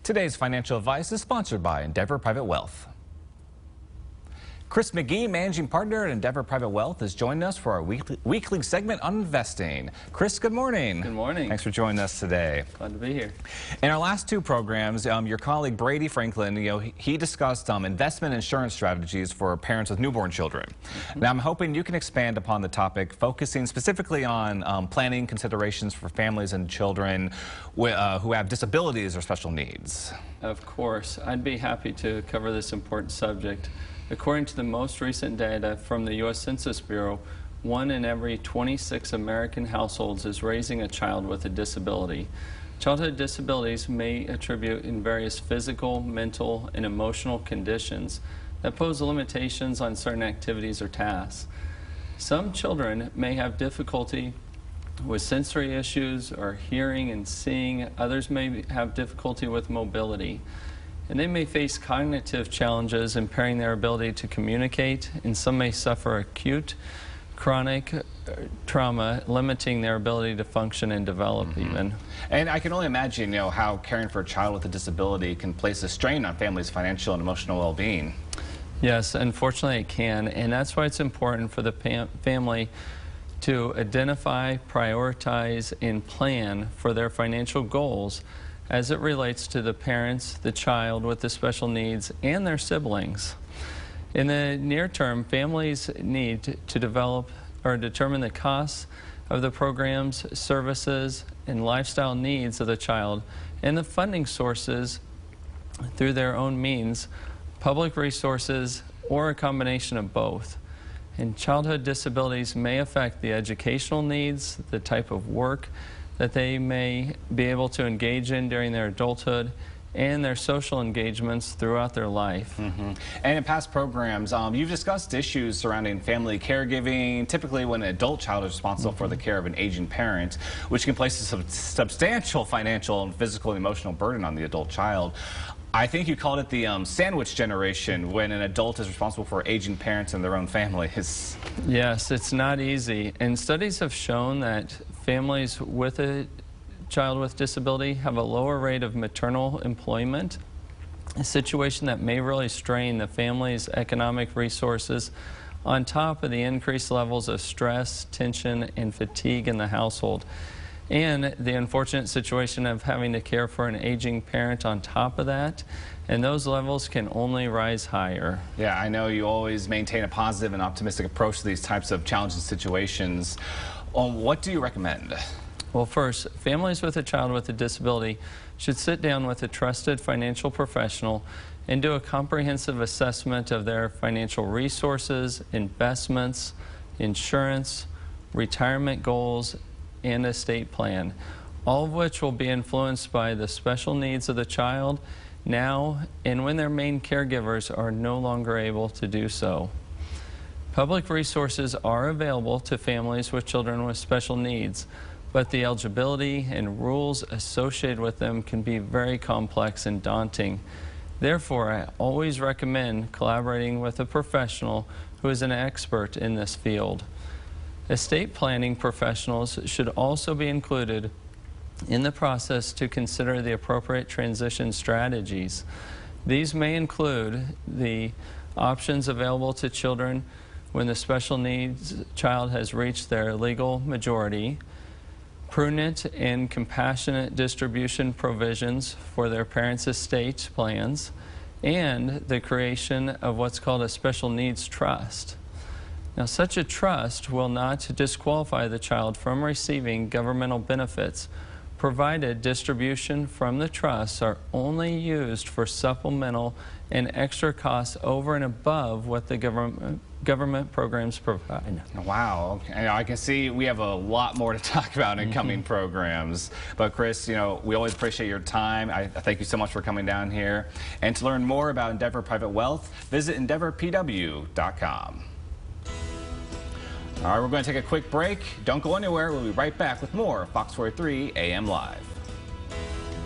Today's financial advice is sponsored by Endeavor Private Wealth. Chris McGee, managing partner at Endeavor Private Wealth, is joining us for our weekly segment on investing. Chris, good morning. Good morning. Thanks for joining us today. Glad to be here. In our last two programs, your colleague Brady Franklin, he discussed investment insurance strategies for parents with newborn children. Now, I'm hoping you can expand upon the topic, focusing specifically on planning considerations for families and children who have disabilities or special needs. Of course, I'd be happy to cover this important subject. According to the most recent data from the U.S. Census Bureau, 1 in every 26 American households is raising a child with a disability. Childhood disabilities may attribute in various physical, mental, and emotional conditions that pose limitations on certain activities or tasks. Some children may have difficulty with sensory issues or hearing and seeing. Others may have difficulty with mobility. And they may face cognitive challenges impairing their ability to communicate, and some may suffer acute, chronic trauma, limiting their ability to function and develop even. And I can only imagine, how caring for a child with a disability can place a strain on families' financial and emotional well-being. Yes, unfortunately it can, and that's why it's important for the family to identify, prioritize, and plan for their financial goals as it relates to the parents, the child with the special needs, and their siblings. In the near term, families need to develop or determine the costs of the programs, services, and lifestyle needs of the child, and the funding sources through their own means, public resources, or a combination of both. And childhood disabilities may affect the educational needs, the type of work that they may be able to engage in during their adulthood, and their social engagements throughout their life. And in past programs, you've discussed issues surrounding family caregiving, typically when an adult child is responsible for the care of an aging parent, which can place a substantial financial and physical and emotional burden on the adult child. I think you called it the sandwich generation, when an adult is responsible for aging parents and their own families. Yes, it's not easy. And studies have shown that families with a child with disability have a lower rate of maternal employment, a situation that may really strain the family's economic resources on top of the increased levels of stress, tension, and fatigue in the household. And the unfortunate situation of having to care for an aging parent on top of that, and those levels can only rise higher. Yeah, I know you always maintain a positive and optimistic approach to these types of challenging situations. What do you recommend? Well, first, families with a child with a disability should sit down with a trusted financial professional and do a comprehensive assessment of their financial resources, investments, insurance, retirement goals, and estate plan, all of which will be influenced by the special needs of the child now and when their main caregivers are no longer able to do so. Public resources are available to families with children with special needs, but the eligibility and rules associated with them can be very complex and daunting. Therefore, I always recommend collaborating with a professional who is an expert in this field. Estate planning professionals should also be included in the process to consider the appropriate transition strategies. These may include the options available to children when the special needs child has reached their legal majority, prudent and compassionate distribution provisions for their parents' estate plans, and the creation of what's called a special needs trust. Now, such a trust will not disqualify the child from receiving governmental benefits, provided distribution from the trusts are only used for supplemental and extra costs over and above what the government programs provide. Wow. I can see we have a lot more to talk about in coming programs. But Chris, we always appreciate your time. I thank you so much for coming down here. And to learn more about Endeavor Private Wealth, visit EndeavorPW.com. All right, we're going to take a quick break. Don't go anywhere. We'll be right back with more Fox 43 AM Live.